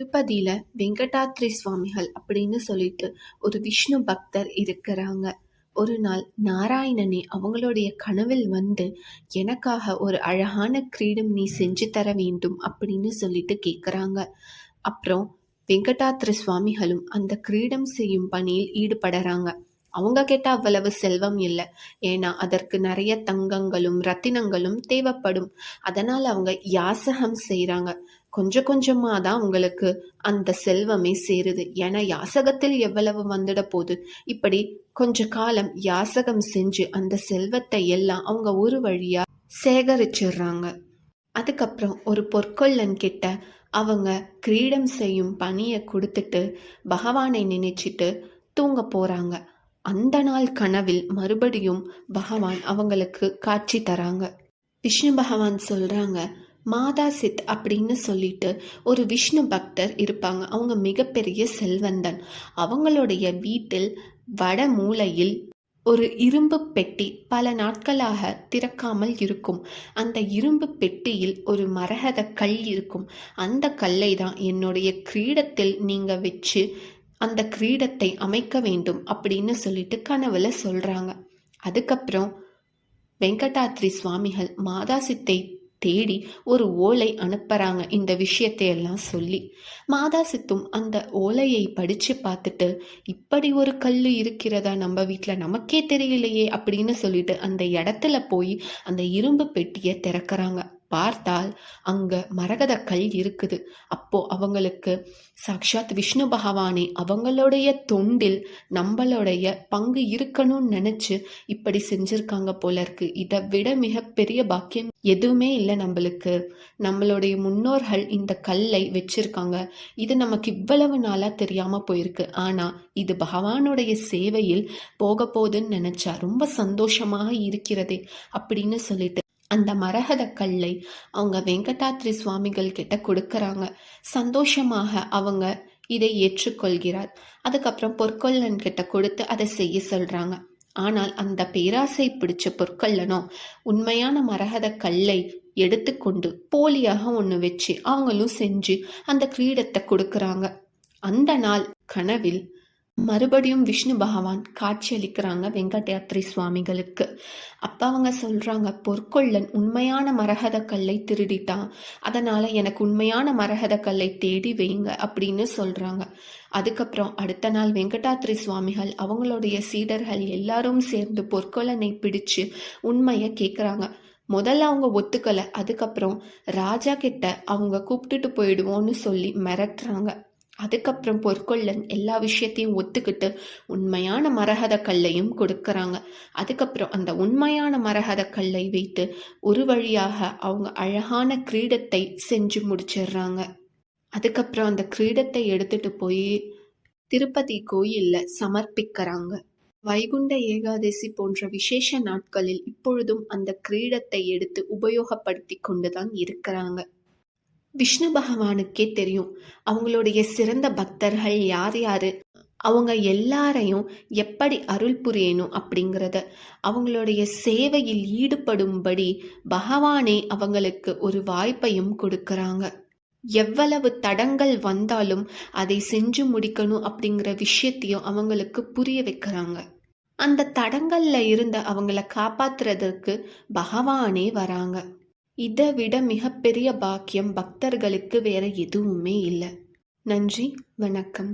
திருப்பதியில வெங்கடாத்ரி சுவாமிகள் அப்படின்னு சொல்லிட்டு ஒரு விஷ்ணு பக்தர் இருக்கிறாங்க. ஒரு நாள் நாராயணனே அவங்களுடைய கனவில் வந்து, எனக்காக ஒரு அழகான கிரீடம் நீ செஞ்சு தர வேண்டும் அப்படின்னு சொல்லிட்டு கேட்குறாங்க. அப்புறம் வெங்கடாத்ரி சுவாமிகளும் அந்த கிரீடம் செய்யும் பணியில் ஈடுபடுறாங்க. அவங்க கிட்ட அவ்வளவு செல்வம் இல்லை. ஏன்னா அதற்கு நிறைய தங்கங்களும் ரத்தினங்களும் தேவைப்படும். அதனால அவங்க யாசகம் செய்கிறாங்க. கொஞ்சம் கொஞ்சமாக தான் அவங்களுக்கு அந்த செல்வமே சேருது. ஏன்னா யாசகத்தில் எவ்வளவு வந்துட போகுது. இப்படி கொஞ்ச காலம் யாசகம் செஞ்சு அந்த செல்வத்தை எல்லாம் அவங்க ஒரு வழியாக சேகரிச்சிடுறாங்க. அதுக்கப்புறம் ஒரு பொற்கொள்ளன் கிட்ட அவங்க கிரீடம் செய்யும் பணியை கொடுத்துட்டு பகவானை நினைச்சிட்டு தூங்க போகிறாங்க. அந்த நாள் கனவில் மறுபடியும் பகவான் அவங்களுக்கு காட்சி தராங்க. விஷ்ணு பகவான் சொல்கிறாங்க, மாதா சித் அப்படின்னு சொல்லிட்டு ஒரு விஷ்ணு பக்தர் இருப்பாங்க. அவங்க மிகப்பெரிய செல்வந்தன். அவங்களுடைய வீட்டில் வட மூலையில் ஒரு இரும்பு பெட்டி பல நாட்களாக திறக்காமல் இருக்கும். அந்த இரும்பு பெட்டியில் ஒரு மரகத கல் இருக்கும். அந்த கல்லை தான் என்னுடைய கிரீடத்தில் நீங்கள் வச்சு அந்த கிரீடத்தை அமைக்க வேண்டும் அப்படின்னு சொல்லிட்டு கனவுல சொல்றாங்க. அதுக்கப்புறம் வெங்கடாத்ரி சுவாமிகள் மாதாசித்தை தேடி ஒரு ஓலை அனுப்புறாங்க இந்த விஷயத்தை எல்லாம் சொல்லி. மாதாசித்தும் அந்த ஓலையை படிச்சு பார்த்துட்டு, இப்படி ஒரு கல் இருக்கிறதா நம்ம வீட்டில், நமக்கே தெரியலையே அப்படின்னு சொல்லிட்டு அந்த இடத்துல போய் அந்த இரும்பு பெட்டியை திறக்கிறாங்க. பார்த்தால் அங்க மரகத கல் இருக்குது. அப்போ அவங்களுக்கு சாக்ஷாத் விஷ்ணு பகவானே அவங்களுடைய தொண்டில் நம்மளுடைய பங்கு இருக்கணும்னு நினைச்சு இப்படி செஞ்சிருக்காங்க போல இருக்கு. இதை விட மிகப்பெரிய பாக்கியம் எதுவுமே இல்லை நம்மளுக்கு. நம்மளுடைய முன்னோர்கள் இந்த கல்லை வச்சிருக்காங்க. இது நமக்கு இவ்வளவு நாளா தெரியாம போயிருக்கு. ஆனா இது பகவானுடைய சேவையில் போக போகுதுன்னு நினைச்சா ரொம்ப சந்தோஷமாக இருக்கிறதே அப்படின்னு சொல்லிட்டு அந்த மரகத கல்லை அவங்க வெங்கடாத்ரி சுவாமிகள் கிட்ட கொடுக்கறாங்க. சந்தோஷமாக அவங்க இதை ஏற்றுக்கொள்கிறார். அதுக்கப்புறம் பொற்கொள்ளன் கிட்ட கொடுத்து அதை செய்ய சொல்றாங்க. ஆனால் அந்த பேராசை பிடிச்ச பொற்கொள்ளனோ உண்மையான மரகத கல்லை எடுத்துக்கொண்டு போலியாக ஒன்று வச்சு அவங்களும் செஞ்சு அந்த கிரீடத்தை கொடுக்கறாங்க. அந்த நாள் கனவில் மறுபடியும் விஷ்ணு பகவான் காட்சி அளிக்கிறாங்க வெங்கடாத்ரி சுவாமிகளுக்கு. அப்ப அவங்க சொல்றாங்க, பொற்கொள்ளன் உண்மையான மரகத கல்லை திருடிட்டான், அதனால எனக்கு உண்மையான மரகத கல்லை தேடி வைங்க அப்படின்னு சொல்றாங்க. அதுக்கப்புறம் அடுத்த நாள் வெங்கடாத்ரி சுவாமிகள் அவங்களுடைய சீடர்கள் எல்லாரும் சேர்ந்து பொற்கொள்ளனை பிடிச்சு உண்மையை கேட்குறாங்க. முதல்ல அவங்க ஒத்துக்கலை. அதுக்கப்புறம் ராஜா கிட்ட அவங்க கூப்பிட்டுட்டு போயிடுவோன்னு சொல்லி மிரட்டுறாங்க. அதுக்கப்புறம் பொற்கொள்ளன் எல்லா விஷயத்தையும் ஒத்துக்கிட்டு உண்மையான மரகத கல்லையும் கொடுக்கறாங்க. அதுக்கப்புறம் அந்த உண்மையான மரகத கல்லை வைத்து ஒரு வழியாக அவங்க அழகான கிரீடத்தை செஞ்சு முடிச்சிடுறாங்க. அதுக்கப்புறம் அந்த கிரீடத்தை எடுத்துட்டு போய் திருப்பதி கோயில்ல சமர்ப்பிக்கிறாங்க. வைகுண்ட ஏகாதசி போன்ற விசேஷ நாட்களில் இப்பொழுதும் அந்த கிரீடத்தை எடுத்து உபயோகப்படுத்தி கொண்டுதான் இருக்கிறாங்க. விஷ்ணு பகவானுக்கே தெரியும் அவங்களுடைய சிறந்த பக்தர்கள் யார் யாரு, அவங்க எல்லாரையும் எப்படி அருள் புரியணும் அப்படிங்கிறத. அவங்களுடைய சேவையில் ஈடுபடும்படி பகவானே அவங்களுக்கு ஒரு வாய்ப்பையும் கொடுக்கறாங்க. எவ்வளவு தடங்கள் வந்தாலும் அதை செஞ்சு முடிக்கணும் அப்படிங்கிற விஷயத்தையும் அவங்களுக்கு புரிய வைக்கிறாங்க. அந்த தடங்கள்ல இருந்து அவங்கள காப்பாத்துறதுக்கு பகவானே வராங்க. இதை விட மிகப்பெரிய பாக்கியம் பக்தர்களுக்கு வேற எதுவுமே இல்லை. நன்றி, வணக்கம்.